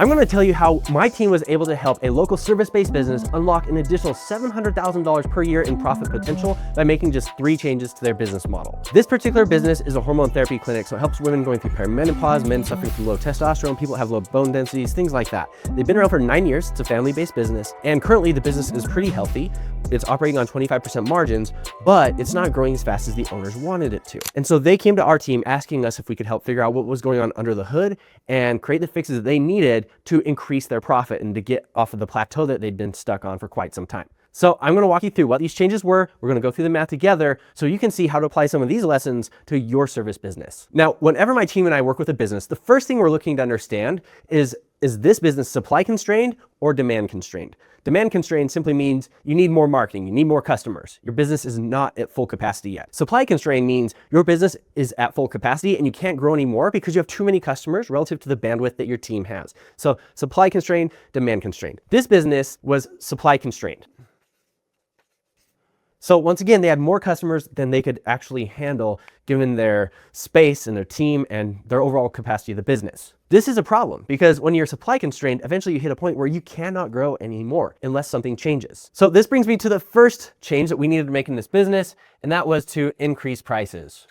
I'm going to tell you how my team was able to help a local service-based business unlock an additional $700,000 per year in profit potential by making just 3 changes to their business model. This particular business is a hormone therapy clinic, so it helps women going through perimenopause, men suffering from low testosterone, people that have low bone densities, things like that. They've been around for 9 years. It's a family-based business, and currently the business is pretty healthy. It's operating on 25% margins, but it's not growing as fast as the owners wanted it to. And so they came to our team asking us if we could help figure out what was going on under the hood and create the fixes that they needed to increase their profit and to get off of the plateau that they'd been stuck on for quite some time. So I'm going to walk you through what these changes were. We're going to go through the math together so you can see how to apply some of these lessons to your service business. Now, whenever my team and I work with a business, the first thing we're looking to understand is this business supply constrained or demand constrained? Demand constrained simply means you need more marketing, you need more customers. Your business is not at full capacity yet. Supply constrained means your business is at full capacity and you can't grow anymore because you have too many customers relative to the bandwidth that your team has. So supply constrained, demand constrained. This business was supply constrained. So once again, they had more customers than they could actually handle given their space and their team and their overall capacity of the business. This is a problem because when you're supply constrained, eventually you hit a point where you cannot grow anymore unless something changes. So this brings me to the first change that we needed to make in this business, and that was to increase prices.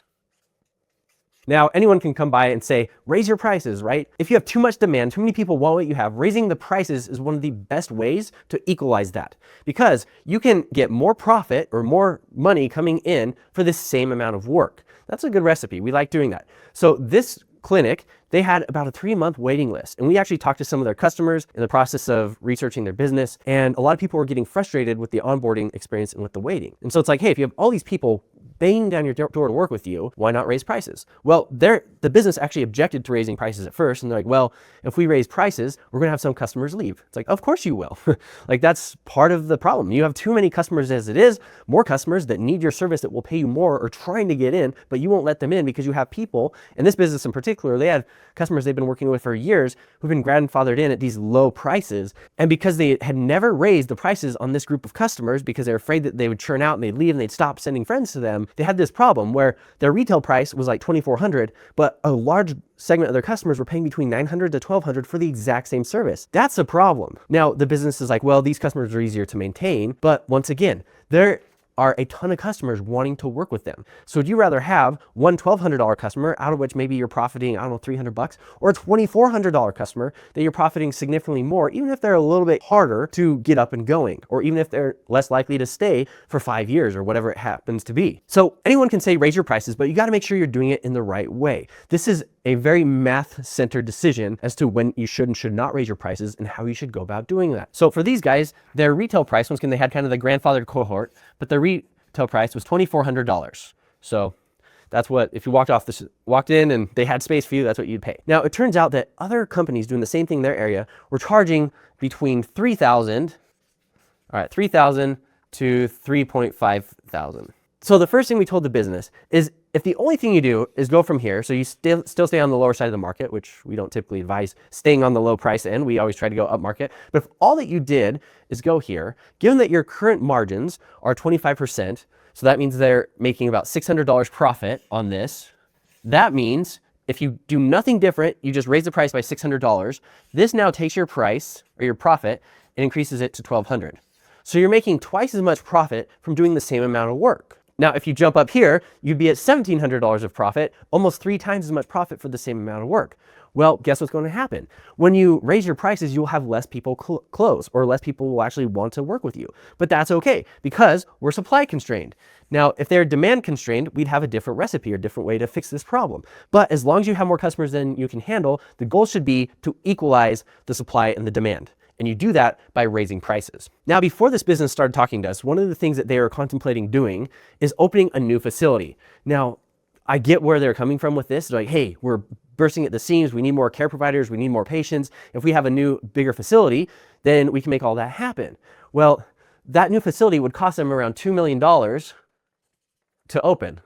Now, anyone can come by and say, raise your prices, right? If you have too much demand, too many people want what you have, raising the prices is one of the best ways to equalize that because you can get more profit or more money coming in for the same amount of work. That's a good recipe. We like doing that. So this clinic, they had about a 3-month waiting list. And we actually talked to some of their customers in the process of researching their business. And a lot of people were getting frustrated with the onboarding experience and with the waiting. And so it's like, hey, if you have all these people banging down your door to work with you, why not raise prices? Well, the business actually objected to raising prices at first. And they're like, well, if we raise prices, we're going to have some customers leave. It's like, of course you will. Like that's part of the problem. You have too many customers as it is, more customers that need your service that will pay you more or trying to get in, but you won't let them in because you have people, and this business in particular, they had customers they've been working with for years who've been grandfathered in at these low prices. And because they had never raised the prices on this group of customers because they're afraid that they would churn out and they'd leave and they'd stop sending friends to them, they had this problem where their retail price was like $2,400, but a large segment of their customers were paying between $900 to $1,200 for the exact same service. That's a problem. Now, the business is like, well, these customers are easier to maintain, but once again, there are a ton of customers wanting to work with them. So would you rather have one $1,200 customer out of which maybe you're profiting, I don't know, $300, or a $2,400 customer that you're profiting significantly more, even if they're a little bit harder to get up and going, or even if they're less likely to stay for 5 years or whatever it happens to be. So anyone can say raise your prices, but you got to make sure you're doing it in the right way. This is a very math-centered decision as to when you should and should not raise your prices and how you should go about doing that. So for these guys, their retail price, once again, they had kind of the grandfathered cohort, but their retail price was $2,400. So that's what, if you walked in and they had space for you, that's what you'd pay. Now, it turns out that other companies doing the same thing in their area were charging between $3,000 to $3,500. So the first thing we told the business is if the only thing you do is go from here, so you still stay on the lower side of the market, which we don't typically advise staying on the low price end, we always try to go up market. But if all that you did is go here, given that your current margins are 25%, so that means they're making about $600 profit on this. That means if you do nothing different, you just raise the price by $600, this now takes your price or your profit and increases it to $1,200. So you're making twice as much profit from doing the same amount of work. Now, if you jump up here, you'd be at $1,700 of profit, almost 3 times as much profit for the same amount of work. Well, guess what's going to happen? When you raise your prices, you'll have less people close, or less people will actually want to work with you. But that's okay because we're supply constrained. Now, if they're demand constrained, we'd have a different recipe or different way to fix this problem. But as long as you have more customers than you can handle, the goal should be to equalize the supply and the demand. And you do that by raising prices. Now, before this business started talking to us, one of the things that they were contemplating doing is opening a new facility. Now, I get where they're coming from with this. They're like, hey, we're bursting at the seams. We need more care providers. We need more patients. If we have a new, bigger facility, then we can make all that happen. Well, that new facility would cost them around $2 million to open,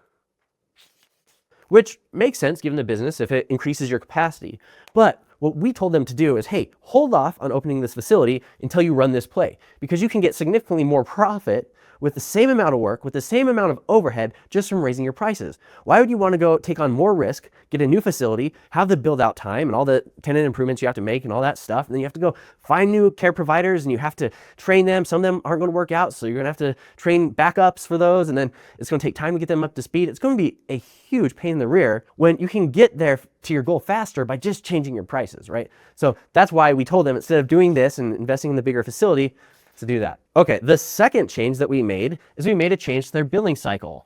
which makes sense given the business if it increases your capacity. But what we told them to do is, hey, hold off on opening this facility until you run this play because you can get significantly more profit with the same amount of work, with the same amount of overhead, just from raising your prices. Why would you want to go take on more risk, get a new facility, have the build out time and all the tenant improvements you have to make and all that stuff, and then you have to go find new care providers and you have to train them. Some of them aren't going to work out, so you're going to have to train backups for those, and then it's going to take time to get them up to speed. It's going to be a huge pain in the rear when you can get there to your goal faster by just changing your prices, right? So that's why we told them, instead of doing this and investing in the bigger facility, to do that. Okay, the second change that we made is we made a change to their billing cycle.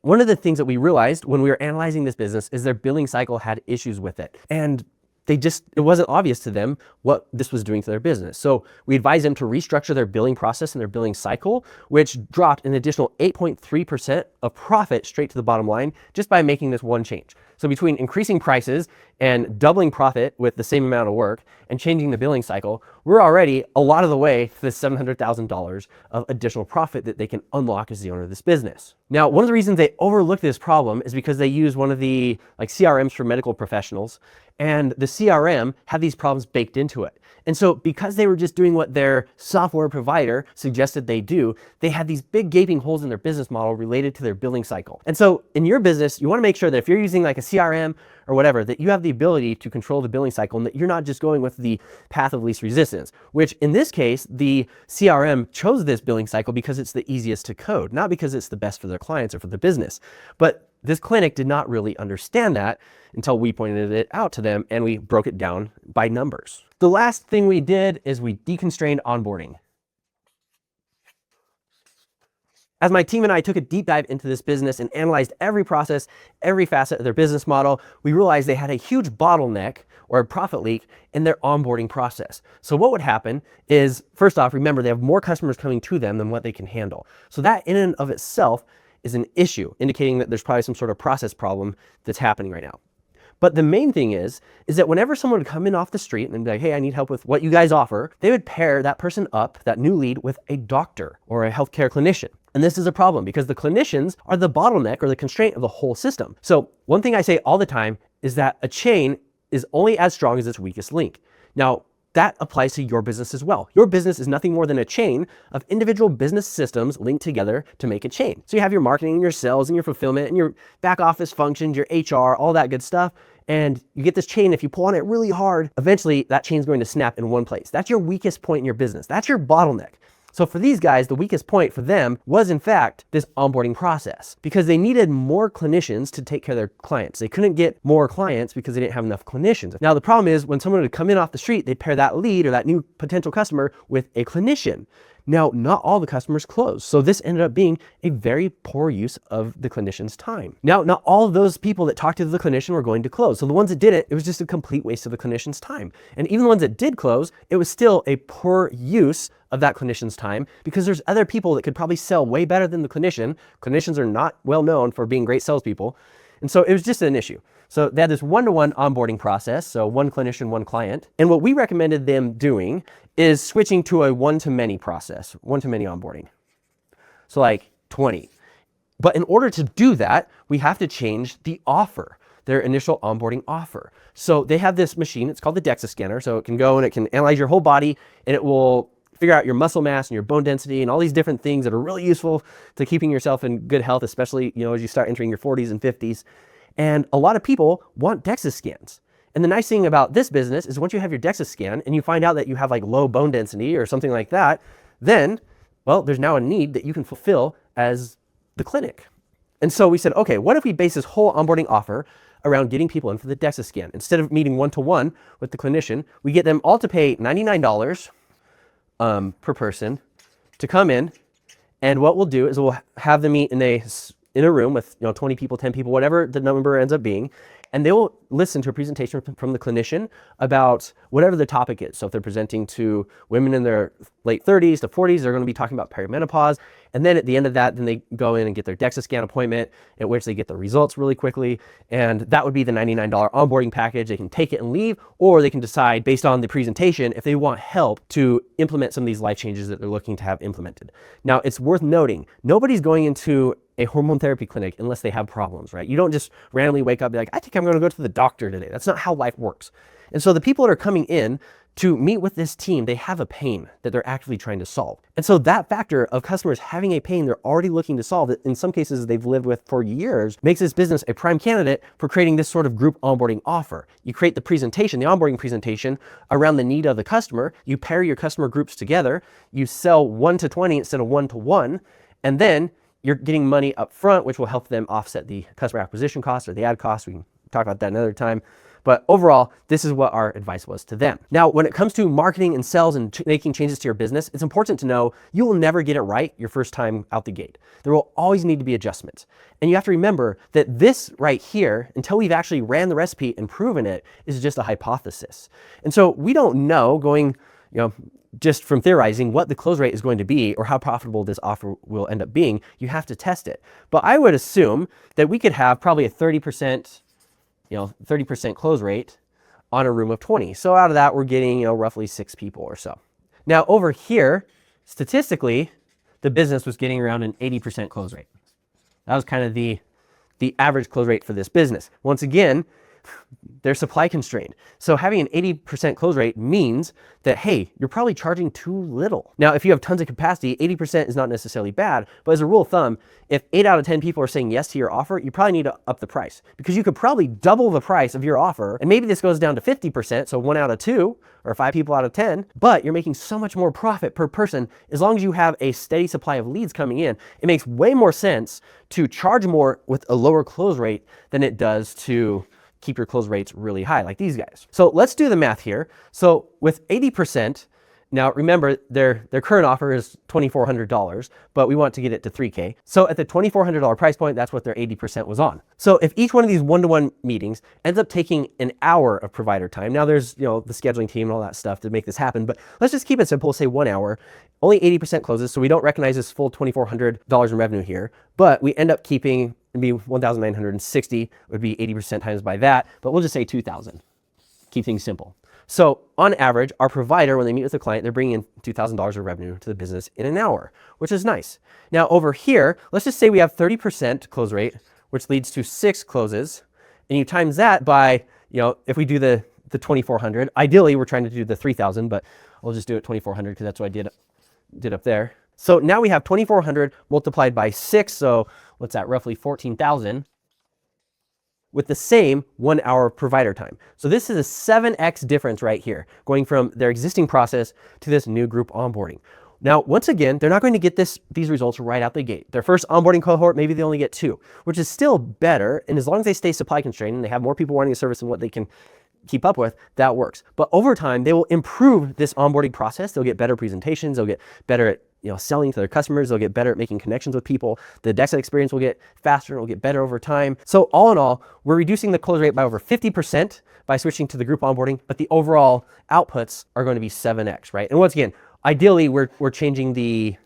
One of the things that we realized when we were analyzing this business is their billing cycle had issues with it. And it wasn't obvious to them what this was doing to their business. So we advised them to restructure their billing process and their billing cycle, which dropped an additional 8.3% of profit straight to the bottom line just by making this one change. So between increasing prices and doubling profit with the same amount of work and changing the billing cycle, we're already a lot of the way to the $700,000 of additional profit that they can unlock as the owner of this business. Now, one of the reasons they overlook this problem is because they use one of the CRMs for medical professionals, and the CRM had these problems baked into it. And so because they were just doing what their software provider suggested they do, they had these big gaping holes in their business model related to their billing cycle. And so in your business, you want to make sure that if you're using like a CRM or whatever, that you have the ability to control the billing cycle and that you're not just going with the path of least resistance, which in this case, the CRM chose this billing cycle because it's the easiest to code, not because it's the best for their clients or for the business. But this clinic did not really understand that until we pointed it out to them and we broke it down by numbers. The last thing we did is we deconstrained onboarding. As my team and I took a deep dive into this business and analyzed every process, every facet of their business model, we realized they had a huge bottleneck or a profit leak in their onboarding process. So what would happen is, first off, remember they have more customers coming to them than what they can handle. So that in and of itself is an issue, indicating that there's probably some sort of process problem that's happening right now. But the main thing is that whenever someone would come in off the street and be like, hey, I need help with what you guys offer, they would pair that person up, that new lead, with a doctor or a healthcare clinician. And this is a problem because the clinicians are the bottleneck or the constraint of the whole system. So one thing I say all the time is that a chain is only as strong as its weakest link. Now, that applies to your business as well. Your business is nothing more than a chain of individual business systems linked together to make a chain. So you have your marketing and your sales and your fulfillment and your back office functions, your HR, all that good stuff. And you get this chain, if you pull on it really hard, eventually that chain is going to snap in one place. That's your weakest point in your business. That's your bottleneck. So for these guys, the weakest point for them was in fact this onboarding process, because they needed more clinicians to take care of their clients. They couldn't get more clients because they didn't have enough clinicians. Now the problem is when someone would come in off the street, they'd pair that lead or that new potential customer with a clinician. Now, not all the customers closed. So this ended up being a very poor use of the clinician's time. Now, not all of those people that talked to the clinician were going to close. So the ones that didn't, it was just a complete waste of the clinician's time. And even the ones that did close, it was still a poor use of that clinician's time because there's other people that could probably sell way better than the clinician. Clinicians are not well known for being great salespeople. And so it was just an issue. So they had this one-to-one onboarding process, so one clinician, one client. And what we recommended them doing is switching to a one-to-many process, one-to-many onboarding. So like 20. But in order to do that, we have to change the offer, their initial onboarding offer. So they have this machine, it's called the DEXA scanner. So it can go and it can analyze your whole body and it will figure out your muscle mass and your bone density and all these different things that are really useful to keeping yourself in good health, especially, as you start entering your 40s and 50s. And a lot of people want DEXA scans. And the nice thing about this business is once you have your DEXA scan and you find out that you have like low bone density or something like that, then, well, there's now a need that you can fulfill as the clinic. And so we said, okay, what if we base this whole onboarding offer around getting people in for the DEXA scan? Instead of meeting one-to-one with the clinician, we get them all to pay $99 per person to come in. And what we'll do is we'll have them meet in a room with 20 people, 10 people, whatever the number ends up being, and they will listen to a presentation from the clinician about whatever the topic is. So if they're presenting to women in their late 30s to 40s, they're going to be talking about perimenopause. And then at the end of that, then they go in and get their DEXA scan appointment, at which they get the results really quickly. And that would be the $99 onboarding package. They can take it and leave, or they can decide based on the presentation if they want help to implement some of these life changes that they're looking to have implemented. Now, it's worth noting, nobody's going into a hormone therapy clinic unless they have problems, right? You don't just randomly wake up and be like, I think I'm going to go to the doctor today. That's not how life works. And so the people that are coming in to meet with this team, they have a pain that they're actively trying to solve. And so that factor of customers having a pain they're already looking to solve, that in some cases they've lived with for years, makes this business a prime candidate for creating this sort of group onboarding offer. You create the presentation, the onboarding presentation, around the need of the customer. You pair your customer groups together. You sell 1 to 20 instead of 1 to 1. And then you're getting money up front, which will help them offset the customer acquisition cost or the ad cost. We can talk about that another time. But overall, this is what our advice was to them. Now, when it comes to marketing and sales and making changes to your business, it's important to know you will never get it right your first time out the gate. There will always need to be adjustments. And you have to remember that this right here, until we've actually ran the recipe and proven it, is just a hypothesis. And so we don't know going, just from theorizing what the close rate is going to be or how profitable this offer will end up being. You have to test it. But I would assume that we could have probably a 30% close rate on a room of 20. So out of that, we're getting, roughly 6 people or so. Now over here, statistically, the business was getting around an 80% close rate. That was kind of the average close rate for this business. Once again, they're supply constrained. So having an 80% close rate means that, hey, you're probably charging too little. Now, if you have tons of capacity, 80% is not necessarily bad, but as a rule of thumb, if 8 out of 10 people are saying yes to your offer, you probably need to up the price, because you could probably double the price of your offer. And maybe this goes down to 50%, so 1 out of 2 or 5 people out of 10, but you're making so much more profit per person. As long as you have a steady supply of leads coming in, it makes way more sense to charge more with a lower close rate than it does to keep your close rates really high like these guys. So let's do the math here. So with 80%, now remember their current offer is $2,400, but we want to get it to $3K. So at the $2,400 price point, that's what their 80% was on. So if each one of these one-to-one meetings ends up taking an hour of provider time, now there's the scheduling team and all that stuff to make this happen, but let's just keep it simple, say 1 hour, only 80% closes, so we don't recognize this full $2,400 in revenue here, but we end up keeping, it'd be 1,960, would be 80% times by that, but we'll just say 2,000. Keep things simple. So on average, our provider, when they meet with a client, they're bringing in $2,000 of revenue to the business in an hour, which is nice. Now over here, let's just say we have 30% close rate, which leads to 6 closes. And you times that by, if we do the 2,400, ideally we're trying to do the 3,000, but we'll just do it 2,400 because that's what I did up there. So now we have 2,400 multiplied by 6. So what's that? Roughly 14,000. With the same 1 hour provider time. So this is a 7x difference right here, going from their existing process to this new group onboarding. Now, once again, they're not going to get these results right out the gate. Their first onboarding cohort, maybe they only get 2, which is still better. And as long as they stay supply constrained and they have more people wanting a service than what they can keep up with, that works. But over time, they will improve this onboarding process. They'll get better presentations. They'll get better at selling to their customers. They'll get better at making connections with people. The Dexa experience will get faster and will get better over time. So all in all, we're reducing the close rate by over 50% by switching to the group onboarding, but the overall outputs are going to be 7x, right? And once again, ideally, we're changing the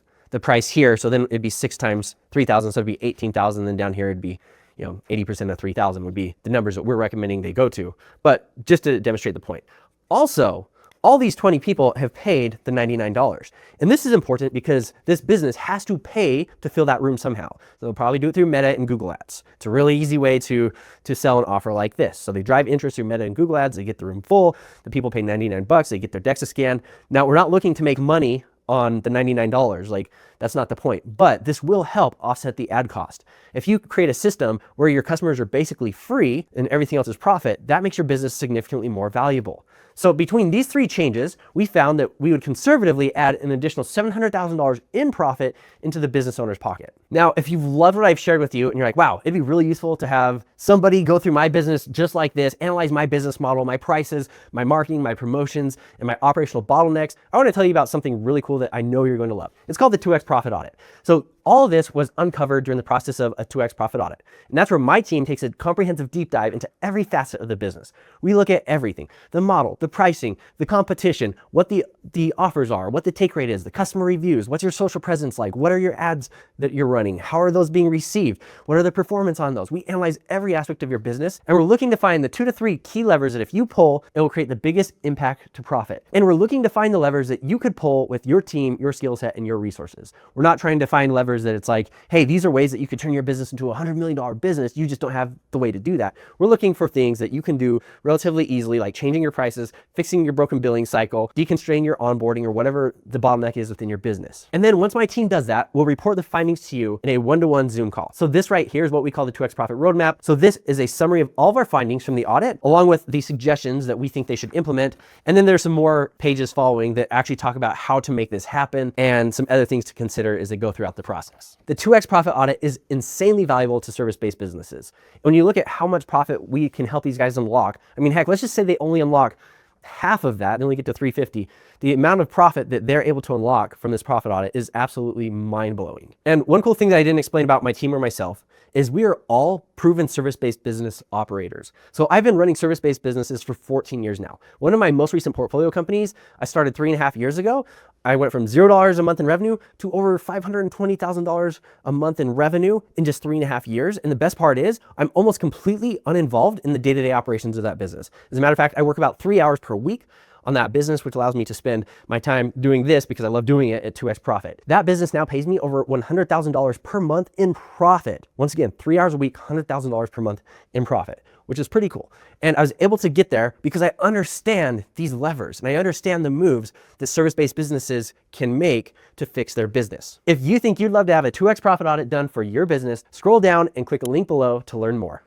price here. So then it'd be 6 times 3,000. So it'd be 18,000. Then down here, it'd be 80% of 3,000 would be the numbers that we're recommending they go to. But just to demonstrate the point. Also, all these 20 people have paid the $99. And this is important because this business has to pay to fill that room somehow. So they'll probably do it through Meta and Google Ads. It's a really easy way to sell an offer like this. So they drive interest through Meta and Google Ads. They get the room full. The people pay $99. They get their Dexa scan. Now, we're not looking to make money on the $99. Like, that's not the point. But this will help offset the ad cost. If you create a system where your customers are basically free and everything else is profit, that makes your business significantly more valuable. So between these 3 changes, we found that we would conservatively add an additional $700,000 in profit into the business owner's pocket. Now, if you've loved what I've shared with you and you're like, wow, it'd be really useful to have somebody go through my business just like this, analyze my business model, my prices, my marketing, my promotions, and my operational bottlenecks, I want to tell you about something really cool that I know you're going to love. It's called the 2X Profit Audit. So all of this was uncovered during the process of a 2X Profit Audit. And that's where my team takes a comprehensive deep dive into every facet of the business. We look at everything, the model, the pricing, the competition, what the offers are, what the take rate is, the customer reviews, what's your social presence like, what are your ads that you're running, how are those being received, what are the performance on those. We analyze every aspect of your business, and we're looking to find the 2 to 3 key levers that if you pull, it will create the biggest impact to profit. And we're looking to find the levers that you could pull with your team, your skill set, and your resources. We're not trying to find levers customers that it's like, hey, these are ways that you could turn your business into a $100 million business. You just don't have the way to do that. We're looking for things that you can do relatively easily, like changing your prices, fixing your broken billing cycle, deconstraining your onboarding, or whatever the bottleneck is within your business. And then once my team does that, we'll report the findings to you in a one-to-one Zoom call. So this right here is what we call the 2x profit roadmap. So this is a summary of all of our findings from the audit, along with the suggestions that we think they should implement. And then there's some more pages following that actually talk about how to make this happen and some other things to consider as they go throughout the process. The 2x profit audit is insanely valuable to service-based businesses. When you look at how much profit we can help these guys unlock, I mean, heck, let's just say they only unlock half of that, they only get to 350. The amount of profit that they're able to unlock from this profit audit is absolutely mind-blowing. And one cool thing that I didn't explain about my team or myself is we are all proven service-based business operators. So I've been running service-based businesses for 14 years now. One of my most recent portfolio companies, I started 3.5 years ago. I went from $0 a month in revenue to over $520,000 a month in revenue in just 3.5 years. And the best part is I'm almost completely uninvolved in the day-to-day operations of that business. As a matter of fact, I work about 3 hours per week on that business, which allows me to spend my time doing this because I love doing it at 2x profit. That business now pays me over $100,000 per month in profit. Once again, 3 hours a week, $100,000 per month in profit, which is pretty cool. And I was able to get there because I understand these levers and I understand the moves that service-based businesses can make to fix their business. If you think you'd love to have a 2x profit audit done for your business, scroll down and click a link below to learn more.